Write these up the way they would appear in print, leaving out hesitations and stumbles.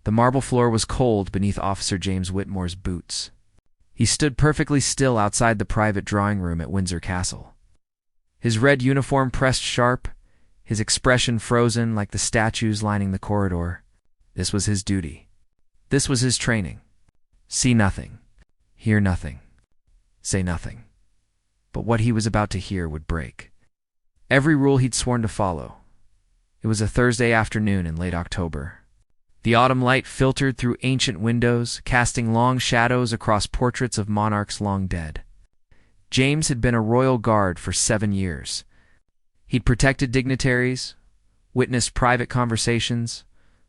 The marble floor was cold beneath Officer James Whitmore's boots. He stood perfectly still outside the private drawing room at Windsor Castle. His red uniform pressed sharp, his expression frozen like the statues lining the corridor. This was his duty. This was his training. See nothing, hear nothing, say nothing. But what he was about to hear would break every rule he'd sworn to follow. It was a Thursday afternoon in late October. The autumn light filtered through ancient windows, casting long shadows across portraits of monarchs long dead. James had been a royal guard for 7 years. He'd protected dignitaries, witnessed private conversations,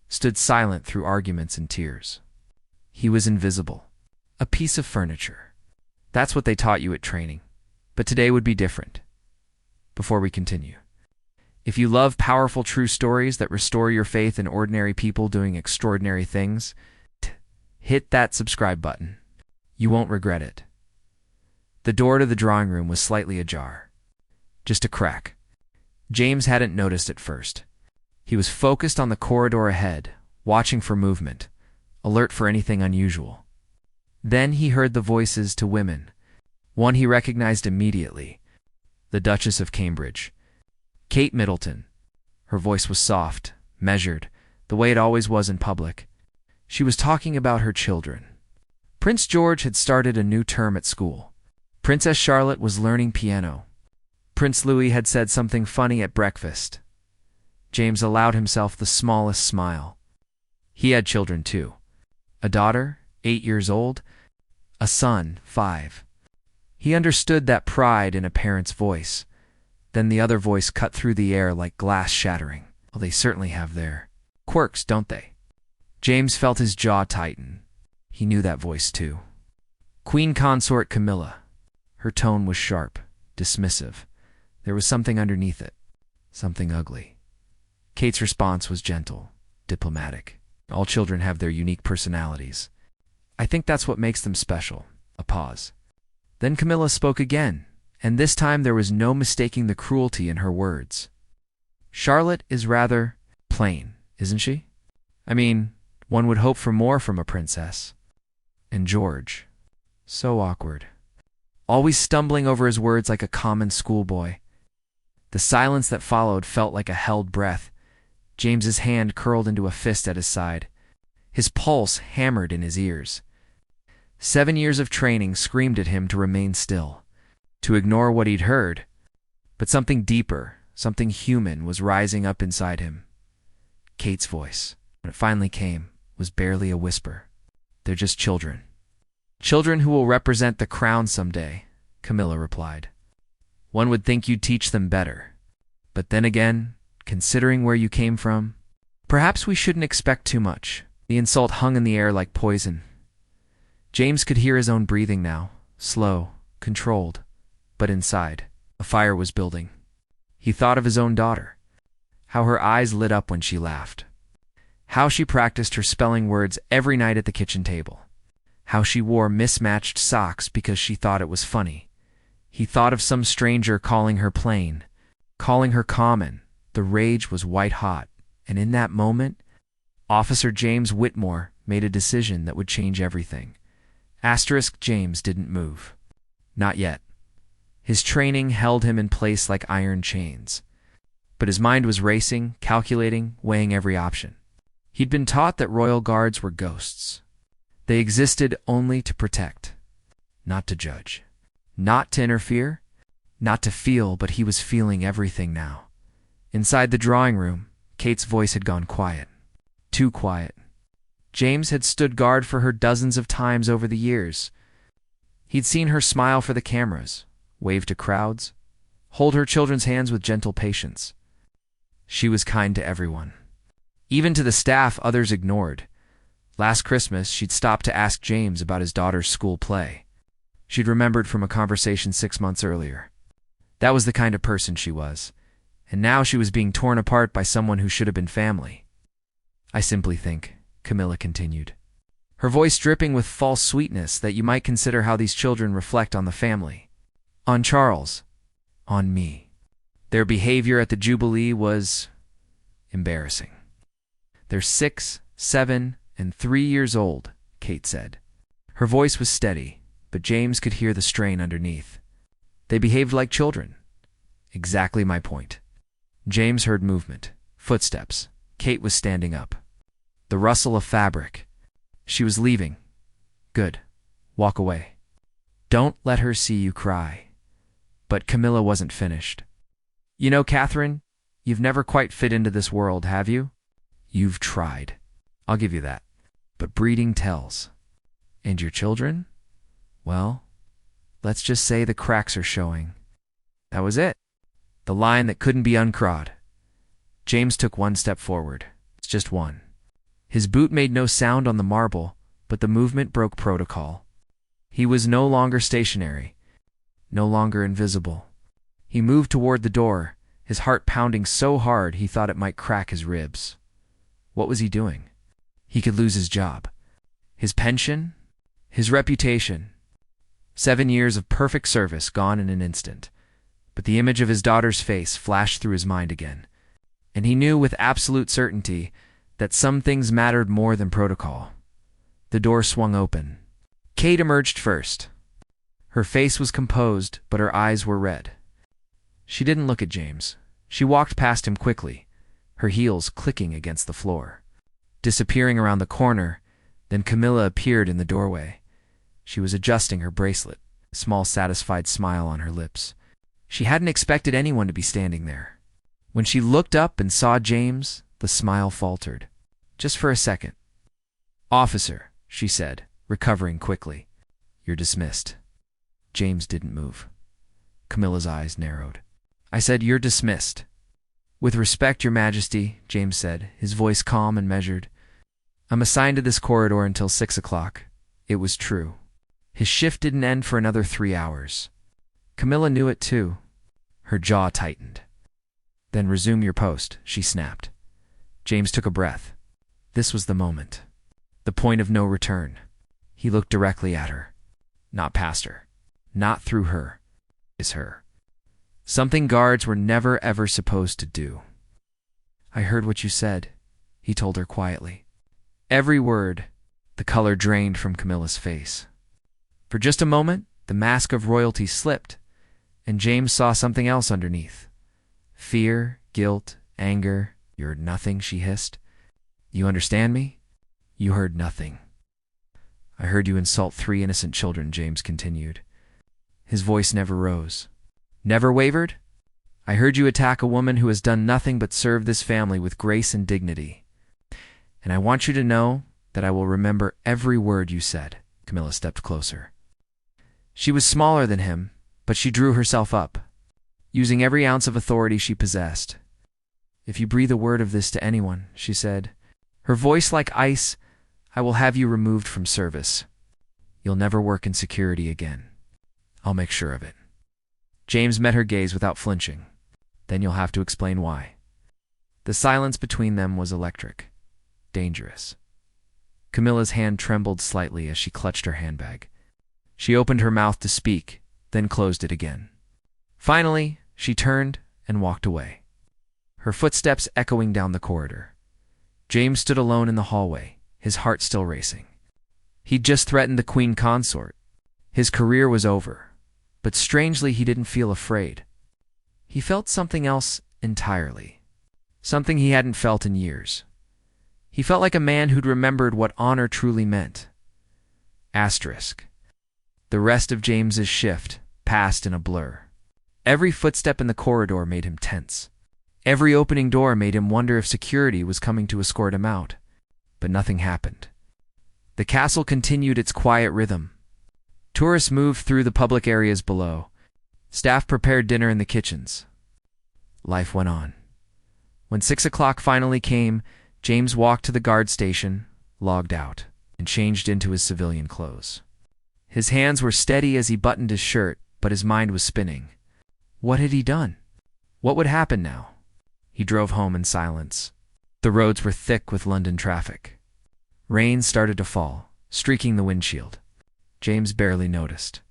stood silent through arguments and tears. He was invisible, a piece of furniture. That's what they taught you at training. But today would be different. Before we continue, if you love powerful true stories that restore your faith in ordinary people doing extraordinary things, hit that subscribe button. You won't regret it. The door to the drawing room was slightly ajar. Just a crack. James hadn't noticed at first. He was focused on the corridor ahead, watching for movement, alert for anything unusual. Then he heard the voices to women. One he recognized immediately, the Duchess of Cambridge, Kate Middleton. Her voice was soft, measured, the way it always was in public. She was talking about her children. Prince George had started a new term at school. Princess Charlotte was learning piano. Prince Louis had said something funny at breakfast. James allowed himself the smallest smile. He had children too. A daughter, 8 years old, a son, 5. He understood that pride in a parent's voice. Then the other voice cut through the air like glass shattering. Well, they certainly have their quirks, don't they? James felt his jaw tighten. He knew that voice too. Queen Consort Camilla. Her tone was sharp, dismissive. There was something underneath it, something ugly. Kate's response was gentle, diplomatic. All children have their unique personalities. I think that's what makes them special. A pause. Then Camilla spoke again, and this time there was no mistaking the cruelty in her words. Charlotte is rather plain, isn't she? I mean, one would hope for more from a princess. And George, so awkward. Always stumbling over his words like a common schoolboy. The silence that followed felt like a held breath. James's hand curled into a fist at his side. His pulse hammered in his ears. 7 years of training screamed at him to remain still, to ignore what he'd heard. But something deeper, something human was rising up inside him. Kate's voice, when it finally came, was barely a whisper. They're just children. Children who will represent the crown someday, Camilla replied. One would think you'd teach them better. But then again, considering where you came from, perhaps we shouldn't expect too much. The insult hung in the air like poison. James could hear his own breathing now, slow, controlled. But inside, a fire was building. He thought of his own daughter, how her eyes lit up when she laughed, how she practiced her spelling words every night at the kitchen table, how she wore mismatched socks because she thought it was funny. He thought of some stranger calling her plain, calling her common. The rage was white-hot, and in that moment, Officer James Whitmore made a decision that would change everything. James didn't move. Not yet. His training held him in place like iron chains. But his mind was racing, calculating, weighing every option. He'd been taught that royal guards were ghosts. They existed only to protect, not to judge, not to interfere, not to feel, but he was feeling everything now. Inside the drawing room, Kate's voice had gone quiet. Too quiet. James had stood guard for her dozens of times over the years. He'd seen her smile for the cameras, wave to crowds, hold her children's hands with gentle patience. She was kind to everyone. Even to the staff others ignored. Last Christmas, she'd stopped to ask James about his daughter's school play. She'd remembered from a conversation 6 months earlier. That was the kind of person she was. And now she was being torn apart by someone who should have been family. I simply think, Camilla continued, her voice dripping with false sweetness, that you might consider how these children reflect on the family. On Charles. On me. Their behavior at the Jubilee was embarrassing. They're 6, 7, and 3 years old," Kate said. Her voice was steady, but James could hear the strain underneath. "They behaved like children." "Exactly my point." James heard movement, footsteps. Kate was standing up. The rustle of fabric. She was leaving. "Good. Walk away. Don't let her see you cry." But Camilla wasn't finished. "You know, Catherine, you've never quite fit into this world, have you? You've tried. I'll give you that. But breeding tells. And your children? Well, let's just say the cracks are showing." That was it. The line that couldn't be uncrawled. James took one step forward. It's just one. His boot made no sound on the marble, but the movement broke protocol. He was no longer stationary, no longer invisible. He moved toward the door, his heart pounding so hard he thought it might crack his ribs. What was he doing? He could lose his job, his pension, his reputation. 7 years of perfect service gone in an instant. But the image of his daughter's face flashed through his mind again, and he knew with absolute certainty that some things mattered more than protocol. The door swung open. Kate emerged first. Her face was composed, but her eyes were red. She didn't look at James. She walked past him quickly, her heels clicking against the floor. Disappearing around the corner, then Camilla appeared in the doorway. She was adjusting her bracelet, a small satisfied smile on her lips. She hadn't expected anyone to be standing there. When she looked up and saw James, the smile faltered. Just for a second. "Officer," she said, recovering quickly. "You're dismissed." James didn't move. Camilla's eyes narrowed. "I said you're dismissed." "With respect, Your Majesty," James said, his voice calm and measured. "I'm assigned to this corridor until 6 o'clock. It was true. His shift didn't end for another 3 hours. Camilla knew it too." Her jaw tightened. "Then resume your post," she snapped. James took a breath. This was the moment. The point of no return. He looked directly at her. Not past her. Not through her. Is her. Something guards were never ever supposed to do. "I heard what you said," he told her quietly. Every word. The color drained from Camilla's face. For just a moment, the mask of royalty slipped, and James saw something else underneath. Fear, guilt, anger. "You heard nothing," she hissed. "You understand me? You heard nothing." "I heard you insult 3 innocent children," James continued. His voice never rose. "Never wavered? I heard you attack a woman who has done nothing but serve this family with grace and dignity. And I want you to know that I will remember every word you said." Camilla stepped closer. She was smaller than him, but she drew herself up, using every ounce of authority she possessed. "If you breathe a word of this to anyone," she said, her voice like ice, "I will have you removed from service. You'll never work in security again. I'll make sure of it." James met her gaze without flinching. "Then you'll have to explain why." The silence between them was electric, dangerous. Camilla's hand trembled slightly as she clutched her handbag. She opened her mouth to speak, then closed it again. Finally, she turned and walked away, her footsteps echoing down the corridor. James stood alone in the hallway, his heart still racing. He'd just threatened the queen consort. His career was over, but strangely he didn't feel afraid. He felt something else entirely, something he hadn't felt in years. He felt like a man who'd remembered what honor truly meant. Asterisk. The rest of James's shift passed in a blur. Every footstep in the corridor made him tense. Every opening door made him wonder if security was coming to escort him out. But nothing happened. The castle continued its quiet rhythm. Tourists moved through the public areas below. Staff prepared dinner in the kitchens. Life went on. When 6 o'clock finally came, James walked to the guard station, logged out, and changed into his civilian clothes. His hands were steady as he buttoned his shirt, but his mind was spinning. What had he done? What would happen now? He drove home in silence. The roads were thick with London traffic. Rain started to fall, streaking the windshield. James barely noticed.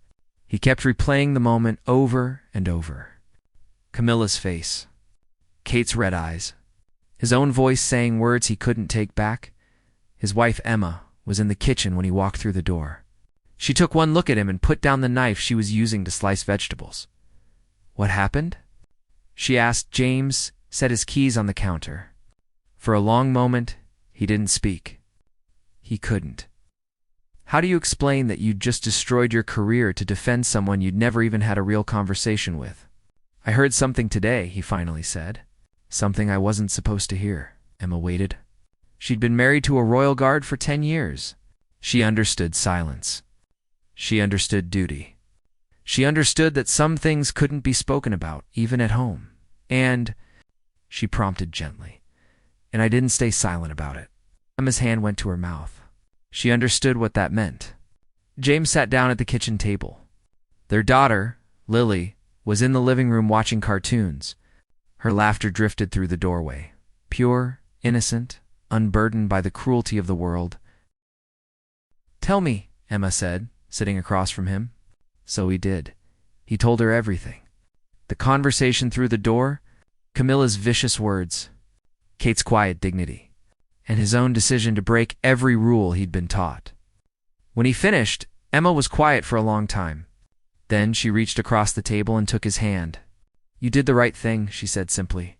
He kept replaying the moment over and over. Camilla's face. Kate's red eyes. His own voice saying words he couldn't take back. His wife, Emma, was in the kitchen when he walked through the door. She took one look at him and put down the knife she was using to slice vegetables. "What happened?" she asked. James set his keys on the counter. For a long moment, he didn't speak. He couldn't. How do you explain that you'd just destroyed your career to defend someone you'd never even had a real conversation with? "I heard something today," he finally said. "Something I wasn't supposed to hear." Emma waited. She'd been married to a royal guard for 10 years. She understood silence. She understood duty. She understood that some things couldn't be spoken about, even at home. And, she prompted gently, and I didn't stay silent about it. Emma's hand went to her mouth. She understood what that meant. James sat down at the kitchen table. Their daughter, Lily, was in the living room watching cartoons. Her laughter drifted through the doorway, pure, innocent, unburdened by the cruelty of the world. "Tell me," Emma said, sitting across from him. So he did. He told her everything. The conversation through the door, Camilla's vicious words, Kate's quiet dignity, and his own decision to break every rule he'd been taught. When he finished, Emma was quiet for a long time. Then she reached across the table and took his hand. "You did the right thing," she said simply.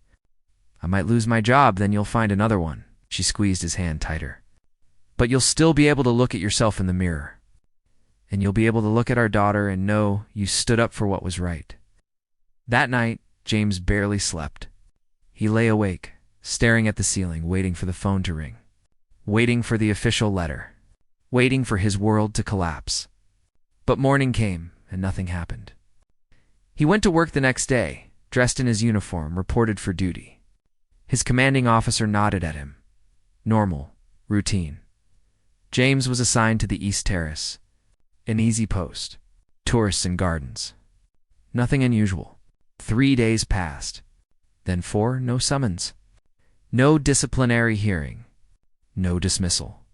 "I might lose my job, then you'll find another one." She squeezed his hand tighter. "But you'll still be able to look at yourself in the mirror. And you'll be able to look at our daughter and know you stood up for what was right." That night, James barely slept. He lay awake, staring at the ceiling, waiting for the phone to ring, waiting for the official letter, waiting for his world to collapse. But morning came, and nothing happened. He went to work the next day, dressed in his uniform, reported for duty. His commanding officer nodded at him. Normal, routine. James was assigned to the East Terrace. An easy post. Tourists and gardens. Nothing unusual. 3 days passed. Then 4, no summons. No disciplinary hearing. No dismissal.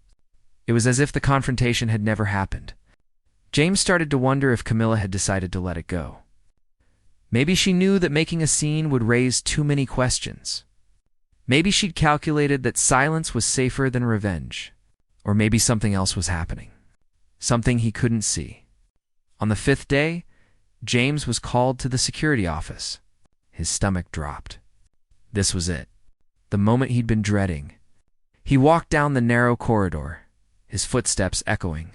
It was as if the confrontation had never happened. James started to wonder if Camilla had decided to let it go. Maybe she knew that making a scene would raise too many questions. Maybe she'd calculated that silence was safer than revenge. Or maybe something else was happening. Something he couldn't see. On the 5th day, James was called to the security office. His stomach dropped. This was it. The moment he'd been dreading. He walked down the narrow corridor, his footsteps echoing.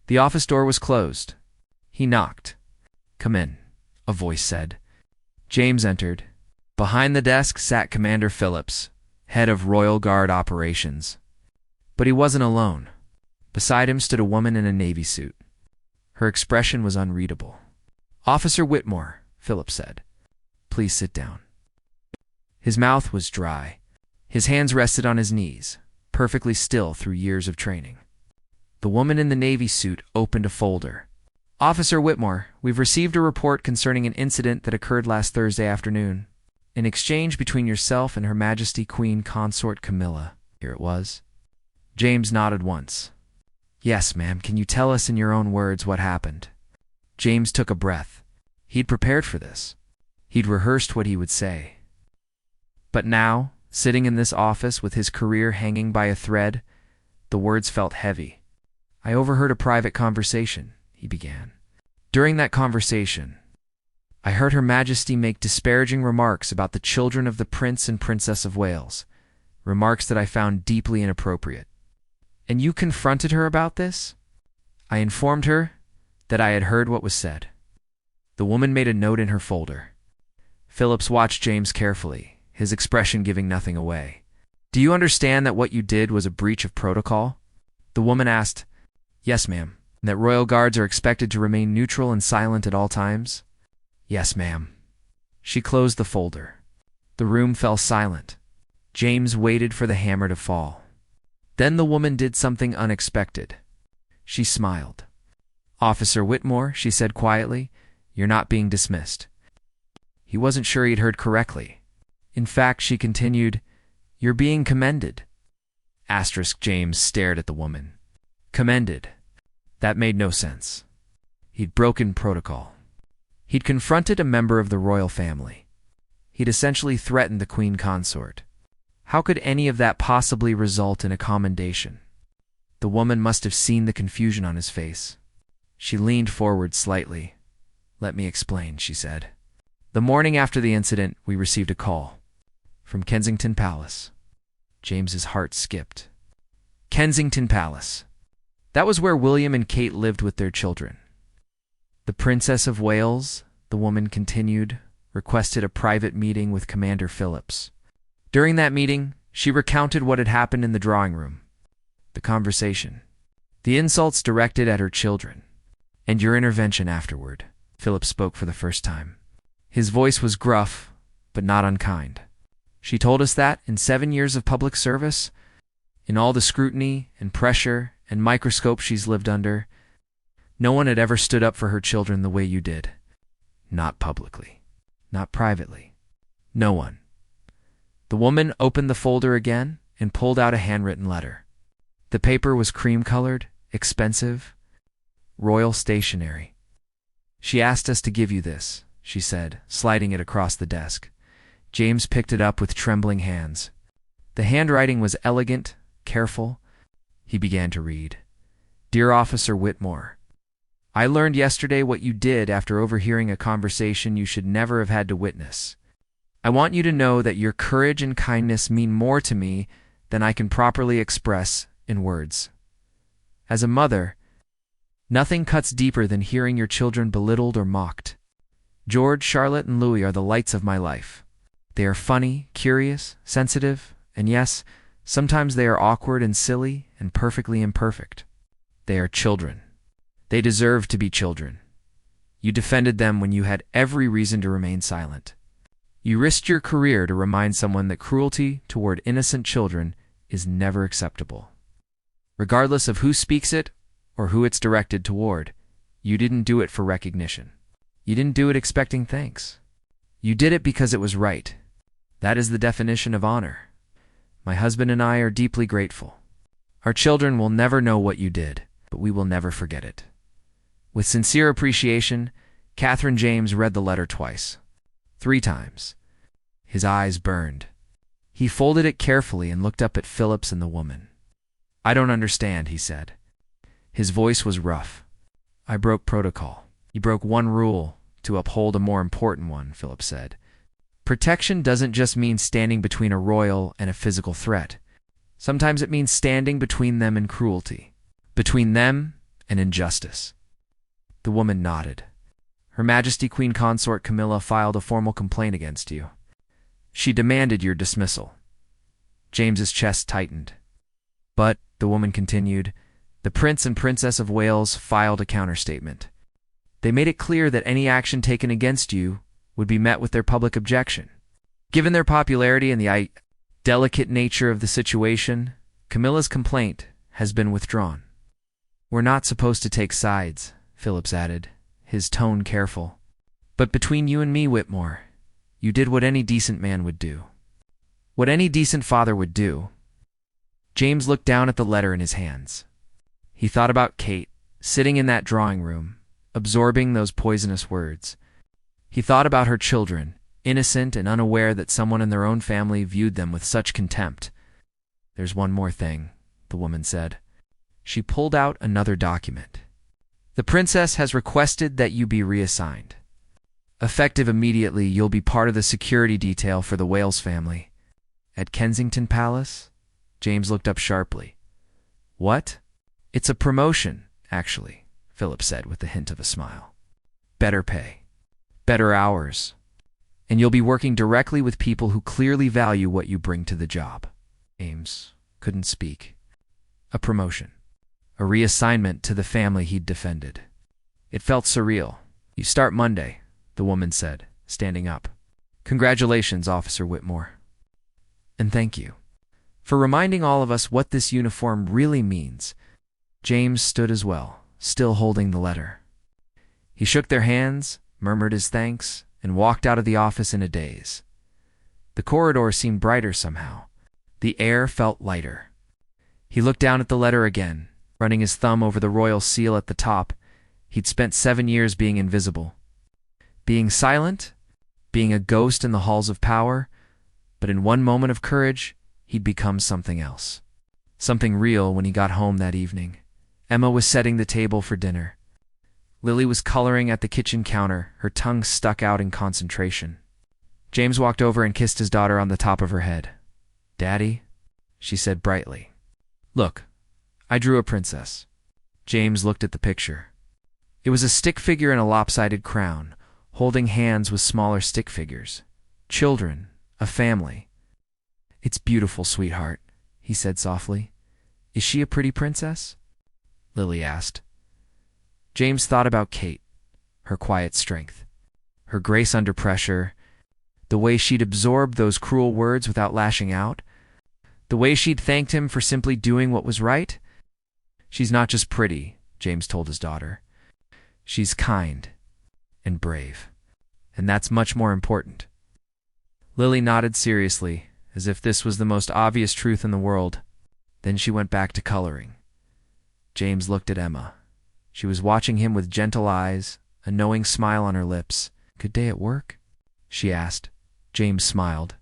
The office door was closed. He knocked. "Come in," a voice said. James entered. Behind the desk sat Commander Phillips, head of Royal Guard operations. But he wasn't alone. Beside him stood a woman in a navy suit. Her expression was unreadable. "Officer Whitmore," Phillips said. "Please sit down." His mouth was dry. His hands rested on his knees, perfectly still through years of training. The woman in the navy suit opened a folder. "Officer Whitmore, we've received a report concerning an incident that occurred last Thursday afternoon. An exchange between yourself and Her Majesty Queen Consort Camilla." Here it was. James nodded once. "Yes, ma'am. Can you tell us in your own words what happened?" James took a breath. He'd prepared for this. He'd rehearsed what he would say. But now, sitting in this office with his career hanging by a thread, the words felt heavy. "I overheard a private conversation," he began. "During that conversation, I heard Her Majesty make disparaging remarks about the children of the Prince and Princess of Wales, remarks that I found deeply inappropriate. And you confronted her about this?" "I informed her that I had heard what was said." The woman made a note in her folder. Phillips watched James carefully, his expression giving nothing away. "Do you understand that what you did was a breach of protocol?" The woman asked. "Yes, ma'am." "And that royal guards are expected to remain neutral and silent at all times?" "Yes, ma'am." She closed the folder. The room fell silent. James waited for the hammer to fall. Then the woman did something unexpected. She smiled. "Officer Whitmore," she said quietly, "you're not being dismissed." He wasn't sure he'd heard correctly. "In fact," she continued, "you're being commended." James stared at the woman. Commended. That made no sense. He'd broken protocol. He'd confronted a member of the royal family. He'd essentially threatened the queen consort. How could any of that possibly result in a commendation? The woman must have seen the confusion on his face. She leaned forward slightly. "Let me explain," she said. "The morning after the incident, we received a call from Kensington Palace." James's heart skipped. Kensington Palace. That was where William and Kate lived with their children. The Princess of Wales, the woman continued, requested a private meeting with Commander Phillips. During that meeting, she recounted what had happened in the drawing room, the conversation, the insults directed at her children, and your intervention afterward. Phillips spoke for the first time. His voice was gruff, but not unkind. She told us that, in 7 years of public service, in all the scrutiny and pressure and microscope she's lived under, no one had ever stood up for her children the way you did. Not publicly. Not privately. No one. The woman opened the folder again and pulled out a handwritten letter. The paper was cream-colored, expensive, royal stationery. "She asked us to give you this," she said, sliding it across the desk. James picked it up with trembling hands. The handwriting was elegant, careful. He began to read. "Dear Officer Whitmore, I learned yesterday what you did after overhearing a conversation you should never have had to witness. I want you to know that your courage and kindness mean more to me than I can properly express in words. As a mother, nothing cuts deeper than hearing your children belittled or mocked. George, Charlotte, and Louis are the lights of my life. They are funny, curious, sensitive, and yes, sometimes they are awkward and silly and perfectly imperfect. They are children. They deserve to be children. You defended them when you had every reason to remain silent. You risked your career to remind someone that cruelty toward innocent children is never acceptable. Regardless of who speaks it or who it's directed toward, you didn't do it for recognition. You didn't do it expecting thanks. You did it because it was right. That is the definition of honor. My husband and I are deeply grateful. Our children will never know what you did, but we will never forget it." With sincere appreciation, Catherine James read the letter twice, 3 times. His eyes burned. He folded it carefully and looked up at Phillips and the woman. "I don't understand," he said. His voice was rough. "I broke protocol." "You broke one rule to uphold a more important one," Phillips said. "Protection doesn't just mean standing between a royal and a physical threat. Sometimes it means standing between them and cruelty, between them and injustice." The woman nodded. "Her Majesty Queen Consort Camilla filed a formal complaint against you. She demanded your dismissal." James's chest tightened. "But," the woman continued, "the Prince and Princess of Wales filed a counterstatement. They made it clear that any action taken against you would be met with their public objection. Given their popularity and the delicate nature of the situation, Camilla's complaint has been withdrawn." "We're not supposed to take sides," Phillips added, his tone careful. "But between you and me, Whitmore, you did what any decent man would do. What any decent father would do." James looked down at the letter in his hands. He thought about Kate, sitting in that drawing room, absorbing those poisonous words. He thought about her children, innocent and unaware that someone in their own family viewed them with such contempt. "There's one more thing," the woman said. She pulled out another document. "The princess has requested that you be reassigned. Effective immediately, you'll be part of the security detail for the Wales family. At Kensington Palace?" James looked up sharply. "What?" "It's a promotion, actually," Phillips said with the hint of a smile. "Better pay. Better hours. And you'll be working directly with people who clearly value what you bring to the job." James couldn't speak. A promotion. A reassignment to the family he'd defended. It felt surreal. "You start Monday," the woman said, standing up. "Congratulations, Officer Whitmore. And thank you for reminding all of us what this uniform really means." James stood as well, still holding the letter. He shook their hands, murmured his thanks, and walked out of the office in a daze. The corridor seemed brighter somehow. The air felt lighter. He looked down at the letter again, running his thumb over the royal seal at the top. He'd spent 7 years being invisible. Being silent, being a ghost in the halls of power, but in one moment of courage, he'd become something else. Something real when he got home that evening. Emma was setting the table for dinner. Lily was coloring at the kitchen counter, her tongue stuck out in concentration. James walked over and kissed his daughter on the top of her head. "Daddy," she said brightly. "Look, I drew a princess." James looked at the picture. It was a stick figure in a lopsided crown, holding hands with smaller stick figures. Children, a family. "It's beautiful, sweetheart," he said softly. "Is she a pretty princess?" Lily asked. James thought about Kate, her quiet strength, her grace under pressure, the way she'd absorbed those cruel words without lashing out, the way she'd thanked him for simply doing what was right. "She's not just pretty," James told his daughter. "She's kind and brave, and that's much more important." Lily nodded seriously, as if this was the most obvious truth in the world. Then she went back to coloring. James looked at Emma. She was watching him with gentle eyes, a knowing smile on her lips. "Good day at work?" she asked. James smiled.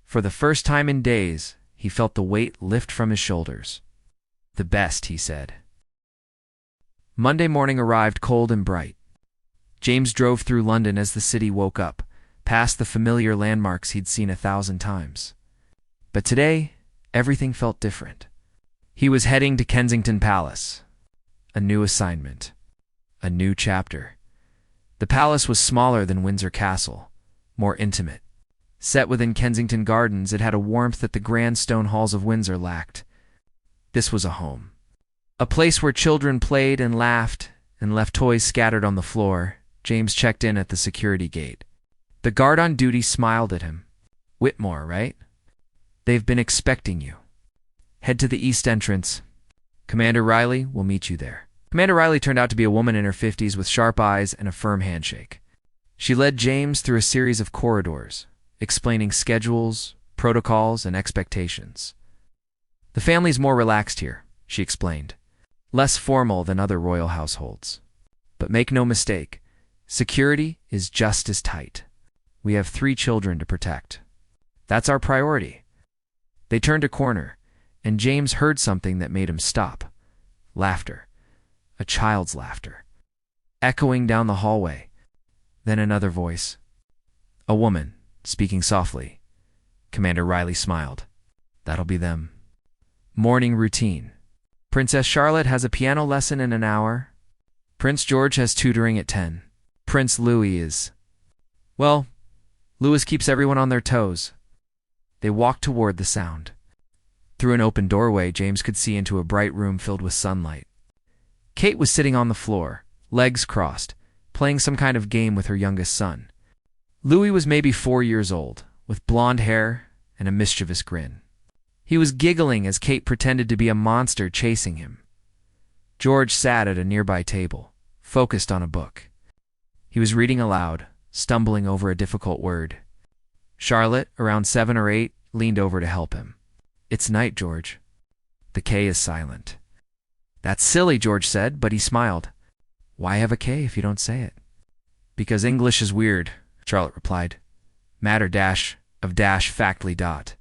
For the first time in days, he felt the weight lift from his shoulders. "The best," he said. Monday morning arrived cold and bright. James drove through London as the city woke up, past the familiar landmarks he'd seen 1,000 times. But today, everything felt different. He was heading to Kensington Palace. A new assignment. A new chapter. The palace was smaller than Windsor Castle, more intimate. Set within Kensington Gardens, it had a warmth that the grand stone halls of Windsor lacked. This was a home. A place where children played and laughed and left toys scattered on the floor. James checked in at the security gate. The guard on duty smiled at him. "Whitmore, right? They've been expecting you. Head to the east entrance. Commander Riley will meet you there." Commander Riley turned out to be a woman in her 50s with sharp eyes and a firm handshake. She led James through a series of corridors, explaining schedules, protocols, and expectations. "The family's more relaxed here," she explained. "Less formal than other royal households. But make no mistake, security is just as tight. We have 3 children to protect. That's our priority." They turned a corner, and James heard something that made him stop. Laughter. A child's laughter. Echoing down the hallway. Then another voice. A woman, speaking softly. Commander Riley smiled. "That'll be them." Morning routine. Princess Charlotte has a piano lesson in an hour. Prince George has tutoring at 10. Prince Louis is... Well, Louis keeps everyone on their toes. They walked toward the sound. Through an open doorway, James could see into a bright room filled with sunlight. Kate was sitting on the floor, legs crossed, playing some kind of game with her youngest son. Louis was maybe 4 years old, with blonde hair and a mischievous grin. He was giggling as Kate pretended to be a monster chasing him. George sat at a nearby table, focused on a book. He was reading aloud, stumbling over a difficult word. Charlotte, around 7 or 8, leaned over to help him. "It's night, George." The K is silent. "That's silly," George said, but he smiled. "Why have a K if you don't say it?" "Because English is weird," Charlotte replied. "Matter dash of dash factly dot."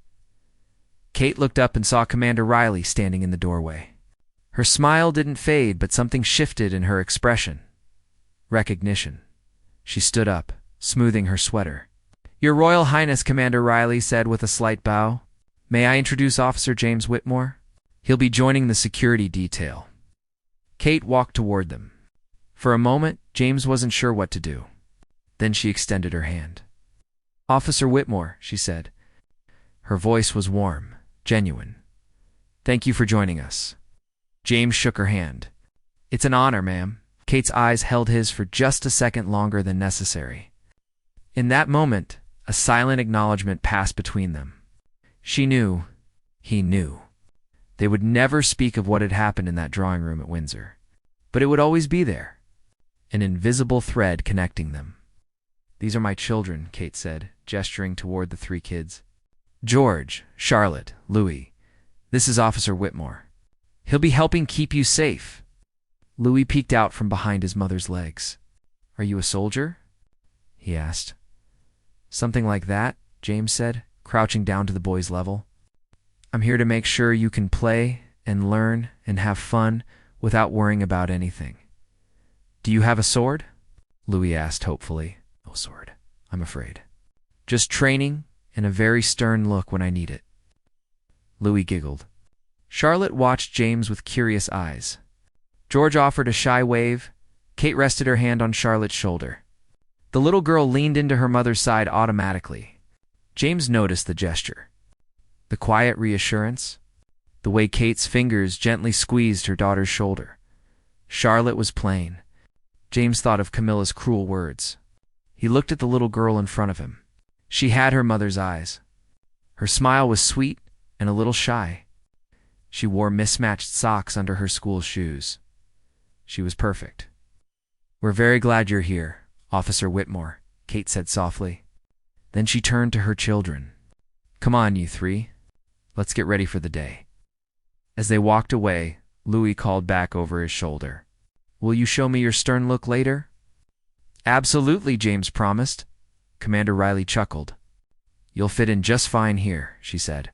Kate looked up and saw Commander Riley standing in the doorway. Her smile didn't fade, but something shifted in her expression. Recognition. She stood up, smoothing her sweater. "Your Royal Highness," Commander Riley said with a slight bow. "May I introduce Officer James Whitmore? He'll be joining the security detail." Kate walked toward them. For a moment, James wasn't sure what to do. Then she extended her hand. "Officer Whitmore," she said. Her voice was warm, genuine. "Thank you for joining us." James shook her hand. "It's an honor, ma'am." Kate's eyes held his for just a second longer than necessary. In that moment, a silent acknowledgement passed between them. She knew, he knew. They would never speak of what had happened in that drawing room at Windsor. But it would always be there, an invisible thread connecting them. "These are my children," Kate said, gesturing toward the 3 kids. "George, Charlotte, Louis. This is Officer Whitmore. He'll be helping keep you safe." Louis peeked out from behind his mother's legs. "Are you a soldier?" he asked. "Something like that," James said, crouching down to the boy's level. "I'm here to make sure you can play and learn and have fun without worrying about anything. Do you have a sword? Louis asked hopefully. No sword, I'm afraid. Just training and a very stern look when I need it. Louis giggled. Charlotte watched James with curious eyes. George offered a shy wave. Kate rested her hand on Charlotte's shoulder. The little girl leaned into her mother's side automatically. James noticed the gesture. The quiet reassurance. The way Kate's fingers gently squeezed her daughter's shoulder. Charlotte was plain. James thought of Camilla's cruel words. He looked at the little girl in front of him. She had her mother's eyes. Her smile was sweet and a little shy. She wore mismatched socks under her school shoes. She was perfect. We're very glad you're here, Officer Whitmore, Kate said softly. Then she turned to her children. Come on, you three. Let's get ready for the day. As they walked away, Louis called back over his shoulder. Will you show me your stern look later? Absolutely, James promised. Commander Riley chuckled. You'll fit in just fine here, she said.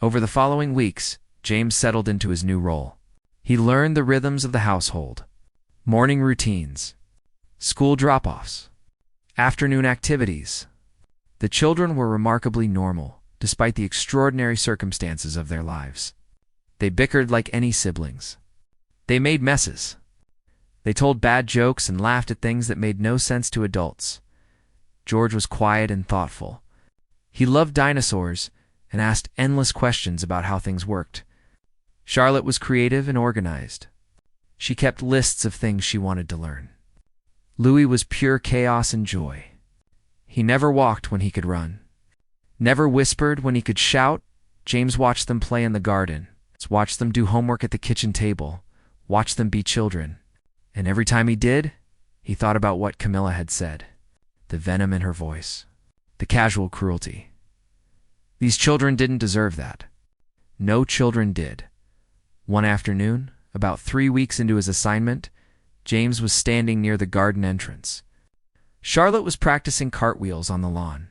Over the following weeks, James settled into his new role. He learned the rhythms of the household. Morning routines, school drop-offs, afternoon activities. The children were remarkably normal, despite the extraordinary circumstances of their lives. They bickered like any siblings. They made messes. They told bad jokes and laughed at things that made no sense to adults. George was quiet and thoughtful. He loved dinosaurs and asked endless questions about how things worked. Charlotte was creative and organized. She kept lists of things she wanted to learn. Louis was pure chaos and joy. He never walked when he could run. Never whispered when he could shout. James watched them play in the garden, watched them do homework at the kitchen table, watched them be children. And every time he did, he thought about what Camilla had said. The venom in her voice. The casual cruelty. These children didn't deserve that. No children did. One afternoon, about 3 weeks into his assignment, James was standing near the garden entrance. Charlotte was practicing cartwheels on the lawn.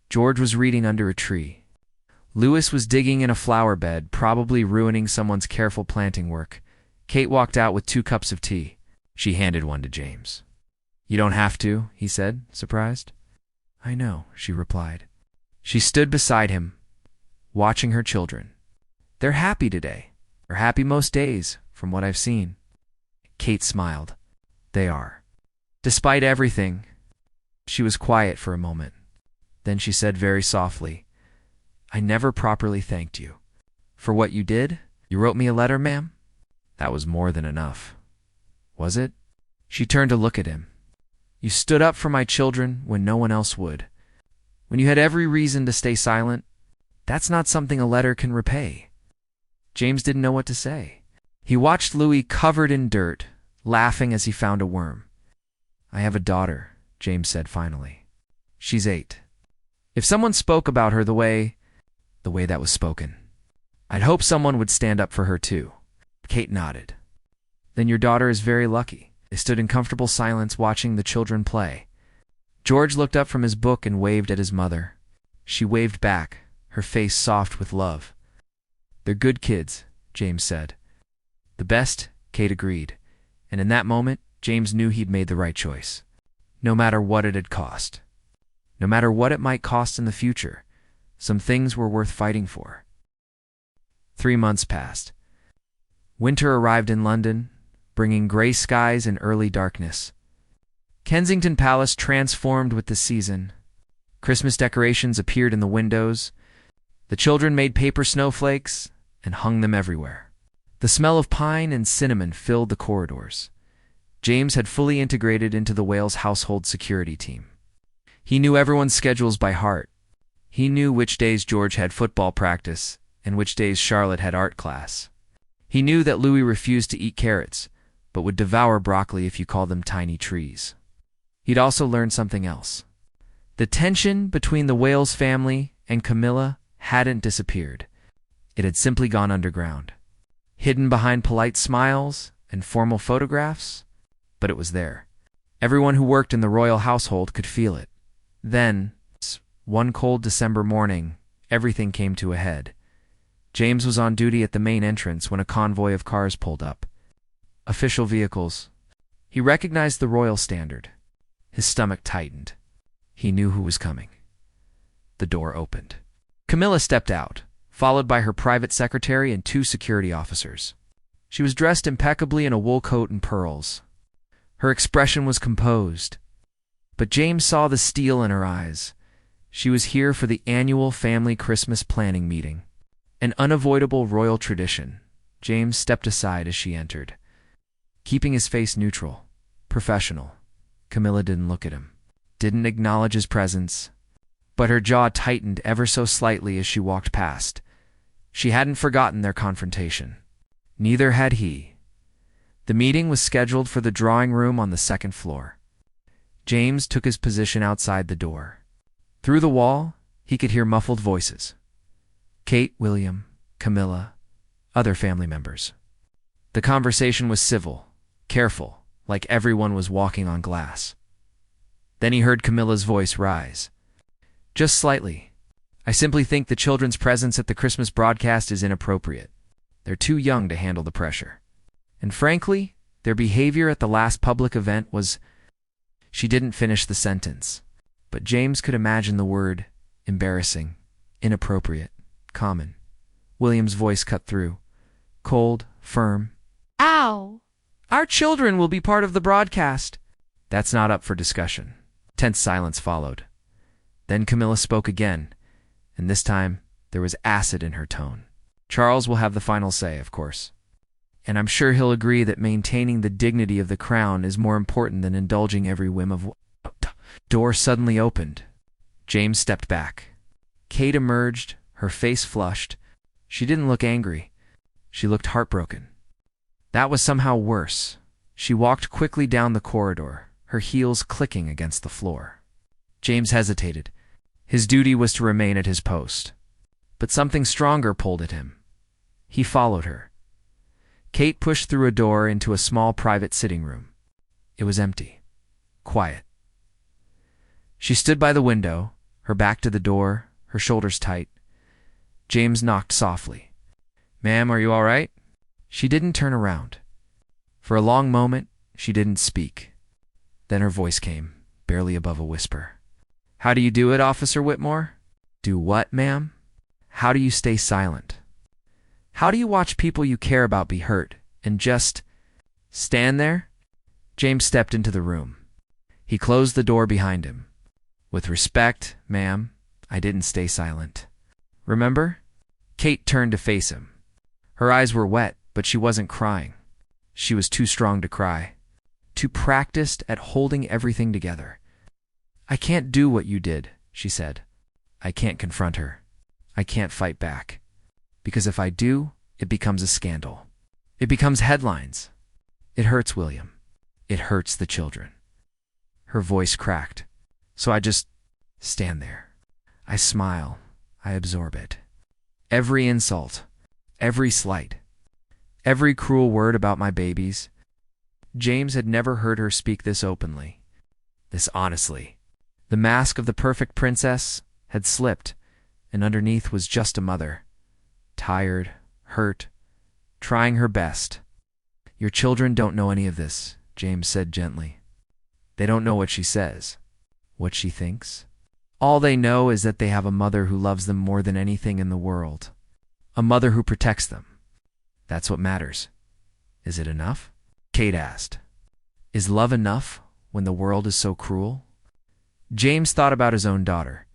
George was reading under a tree. Louis was digging in a flower bed, probably ruining someone's careful planting work. Kate walked out with 2 cups of tea. She handed one to James. You don't have to, he said, surprised. I know, she replied. She stood beside him, watching her children. They're happy today. They're happy most days, from what I've seen. Kate smiled. They are. Despite everything. She was quiet for a moment. Then she said very softly, I never properly thanked you. For what you did? You wrote me a letter, ma'am? That was more than enough. Was it? She turned to look at him. You stood up for my children when no one else would. When you had every reason to stay silent. That's not something a letter can repay. James didn't know what to say. He watched Louis covered in dirt, laughing as he found a worm. I have a daughter, James said finally. She's 8. If someone spoke about her the way that was spoken, I'd hope someone would stand up for her too. Kate nodded. Then your daughter is very lucky. They stood in comfortable silence watching the children play. George looked up from his book and waved at his mother. She waved back, her face soft with love. They're good kids, James said. The best, Kate agreed. And in that moment, James knew he'd made the right choice. No matter what it had cost. No matter what it might cost in the future, some things were worth fighting for. 3 months passed. Winter arrived in London, bringing gray skies and early darkness. Kensington Palace transformed with the season. Christmas decorations appeared in the windows. The children made paper snowflakes and hung them everywhere. The smell of pine and cinnamon filled the corridors. James had fully integrated into the Wales household security team. He knew everyone's schedules by heart. He knew which days George had football practice and which days Charlotte had art class. He knew that Louis refused to eat carrots, but would devour broccoli if you called them tiny trees. He'd also learned something else. The tension between the Wales family and Camilla hadn't disappeared. It had simply gone underground. Hidden behind polite smiles and formal photographs, but it was there. Everyone who worked in the royal household could feel it. Then, one cold December morning, everything came to a head. James was on duty at the main entrance when a convoy of cars pulled up. Official vehicles. He recognized the royal standard. His stomach tightened. He knew who was coming. The door opened. Camilla stepped out, followed by her private secretary and 2 security officers. She was dressed impeccably in a wool coat and pearls. Her expression was composed, but James saw the steel in her eyes. She was here for the annual family Christmas planning meeting, an unavoidable royal tradition. James stepped aside as she entered, keeping his face neutral, professional. Camilla didn't look at him, didn't acknowledge his presence, but her jaw tightened ever so slightly as she walked past. She hadn't forgotten their confrontation. Neither had he. The meeting was scheduled for the drawing room on the 2nd floor. James took his position outside the door. Through the wall, he could hear muffled voices. Kate, William, Camilla, other family members. The conversation was civil, careful, like everyone was walking on glass. Then he heard Camilla's voice rise. Just slightly. I simply think the children's presence at the Christmas broadcast is inappropriate. They're too young to handle the pressure. And frankly, their behavior at the last public event was... She didn't finish the sentence, but James could imagine the word embarrassing, inappropriate, common. William's voice cut through, cold, firm. Ow! Our children will be part of the broadcast. That's not up for discussion. Tense silence followed. Then Camilla spoke again, and this time there was acid in her tone. Charles will have the final say, of course. And I'm sure he'll agree that maintaining the dignity of the crown is more important than indulging every whim of... Door suddenly opened. James stepped back. Kate emerged, her face flushed. She didn't look angry. She looked heartbroken. That was somehow worse. She walked quickly down the corridor, her heels clicking against the floor. James hesitated. His duty was to remain at his post. But something stronger pulled at him. He followed her. Kate pushed through a door into a small private sitting room. It was empty. Quiet. She stood by the window, her back to the door, her shoulders tight. James knocked softly. "Ma'am, are you all right?" She didn't turn around. For a long moment, she didn't speak. Then her voice came, barely above a whisper. "How do you do it, Officer Whitmore?" "Do what, ma'am?" "How do you stay silent? How do you watch people you care about be hurt and just stand there?" James stepped into the room. He closed the door behind him. "With respect, ma'am, I didn't stay silent. Remember?" Kate turned to face him. Her eyes were wet, but she wasn't crying. She was too strong to cry, too practiced at holding everything together. "I can't do what you did," she said. "I can't confront her. I can't fight back. Because if I do, it becomes a scandal. It becomes headlines. It hurts William. It hurts the children." Her voice cracked. "So I just stand there. I smile. I absorb it. Every insult, every slight, every cruel word about my babies." James had never heard her speak this openly, this honestly. The mask of the perfect princess had slipped, and underneath was just a mother, tired, hurt, trying her best. "Your children don't know any of this," James said gently. "They don't know what she says, what she thinks. All they know is that they have a mother who loves them more than anything in the world. A mother who protects them. That's what matters. Is it enough?" Kate asked. "Is love enough when the world is so cruel?" James thought about his own daughter,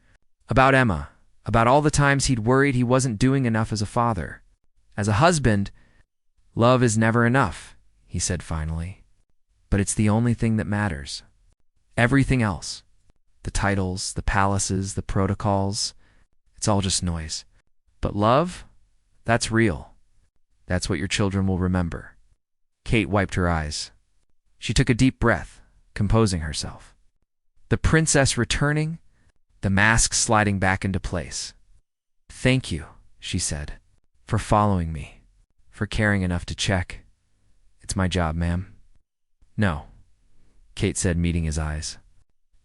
about Emma, about all the times he'd worried he wasn't doing enough as a father. As a husband, love is never enough, he said finally. But it's the only thing that matters. Everything else, the titles, the palaces, the protocols, it's all just noise. But love, that's real. That's what your children will remember. Kate wiped her eyes. She took a deep breath, composing herself. The princess returning, the mask sliding back into place. "Thank you," she said, "for following me, for caring enough to check. It's my job, ma'am." "No," Kate said, meeting his eyes.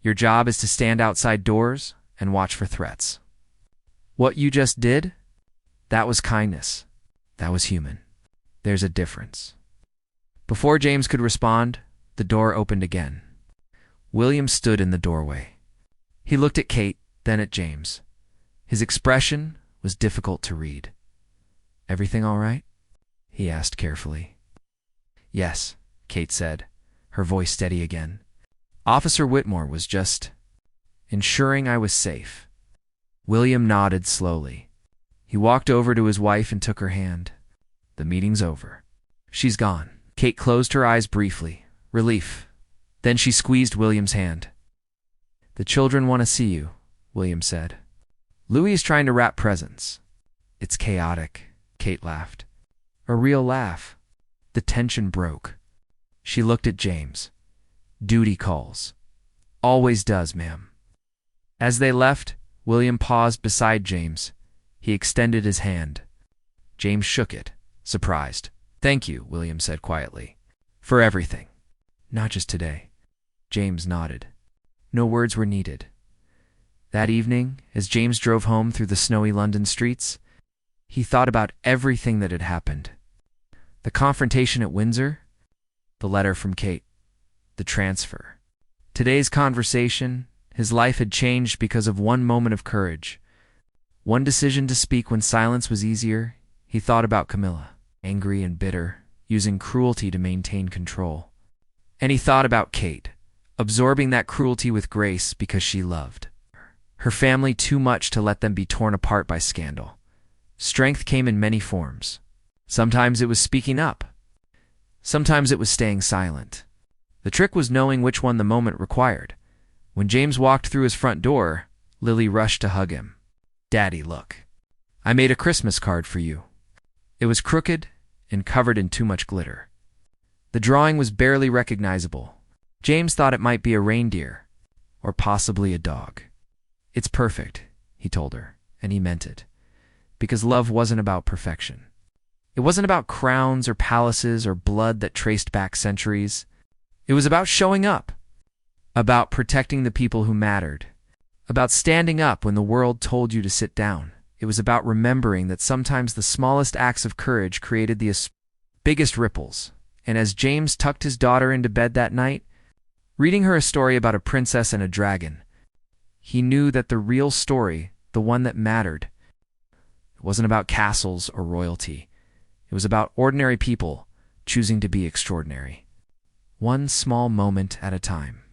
"Your job is to stand outside doors and watch for threats. What you just did, That was kindness. That was human. There's a difference. Before James could respond, the door opened again. William stood in the doorway. He looked at Kate, then at James. His expression was difficult to read. "Everything all right?" he asked carefully. "Yes," Kate said, her voice steady again. "Officer Whitmore was just ensuring I was safe." William nodded slowly. He walked over to his wife and took her hand. "The meeting's over. She's gone." Kate closed her eyes briefly. Relief. Then she squeezed William's hand. "The children want to see you," William said. "Louis is trying to wrap presents." "It's chaotic," Kate laughed. A real laugh. The tension broke. She looked at James. "Duty calls." "Always does, ma'am." As they left, William paused beside James. He extended his hand. James shook it, surprised. "Thank you," William said quietly. "For everything." "Not just today." James nodded. No words were needed. That evening, as James drove home through the snowy London streets, he thought about everything that had happened. The confrontation at Windsor, the letter from Kate, the transfer. Today's conversation, his life had changed because of one moment of courage. One decision to speak when silence was easier. He thought about Camilla, angry and bitter, using cruelty to maintain control. And he thought about Kate, absorbing that cruelty with grace because she loved her family too much to let them be torn apart by scandal. Strength came in many forms. Sometimes it was speaking up. Sometimes it was staying silent. The trick was knowing which one the moment required. When James walked through his front door, Lily rushed to hug him. "Daddy, look. I made a Christmas card for you." It was crooked and covered in too much glitter. The drawing was barely recognizable. James thought it might be a reindeer, or possibly a dog. "It's perfect," he told her, and he meant it. Because love wasn't about perfection. It wasn't about crowns or palaces or blood that traced back centuries. It was about showing up, about protecting the people who mattered, about standing up when the world told you to sit down. It was about remembering that sometimes the smallest acts of courage created the biggest ripples. And as James tucked his daughter into bed that night, reading her a story about a princess and a dragon, he knew that the real story, the one that mattered, it wasn't about castles or royalty. It was about ordinary people choosing to be extraordinary. One small moment at a time.